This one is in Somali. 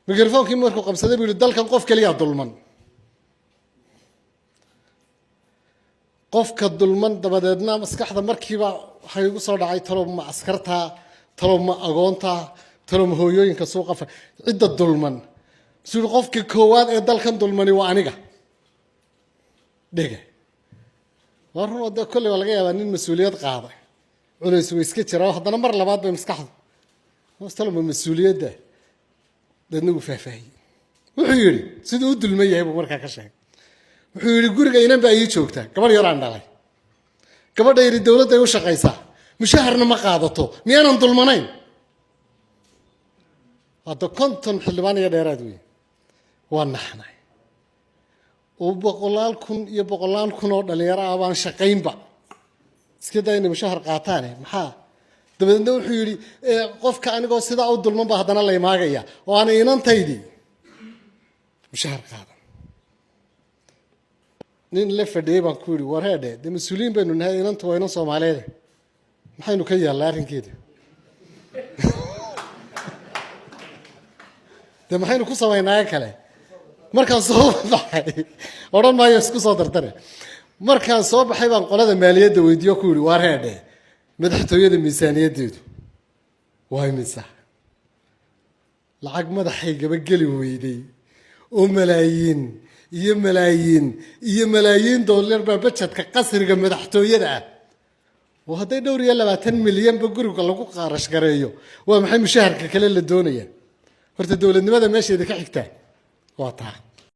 mikrofonkii markuu qabsaday buu yidhi dalkan qof kaliya dulman qofka dulman dabadeedna maskaxda markiiba waxay ugu soo dhacay talo ma askarta talo ma agoonta talo ma hooyooyinka suuqa cidda dulman sidoo qofka koowaad ee dalkan dulmani waa aniga dhega warun wada kulli waa laga yaabaa nin mas'uuliyad qaaday culays way iska jiraa haddana mar labaad bay maskaxda hoosta lama mas'uuliyadda dadna uu faahfaahiyay wuxuu yiri sidoo u dulmay yahay buu markaa ka sheegay wuxuu yiri guriga inaan baa ii joogtaa gabadh yar aan dhalay gabadha yar dawladda ay u shaqaysaa mushaharna ma qaadato miyaanan dulmanayn hadda konton xildhibaan iyo dheeraad weey waa naxnay oo boqolaal kun oo dhalinyaro ah baan shaqaynba iska dayna mushahar qaataan maxaa dabadeedna wuxuu yiri qofka anigoo sidaa u dulman ba haddana la imaagaya oo aan inantaydii mushahar qaadan nin la fadhiyay baan ku yiri war heedhe de mas'uuliyiin baynu nahay inanta waa inan Soomaaliyeed maxaynu ka yeelnaa arrinkeeda de maxaynu ku samaynaa kale markaan soo baxay oran maayo isku soo dardare markaan soo baxay baan qolada maaliyadda weydiiyo ku yiri war heedhe madaxtooyada miisaaniyadeedu waa imisa lacag madaxay gabageli weyday oo malaayiin dollar baa budgetka qasriga madaxtooyada ah oo hadday dhowr iyo 20 milyan ba guriga lagu qaarash gareeyo waa maxay mushaharka kale la doonaya horta dawladnimada meesheeda ka xigtaa waa taa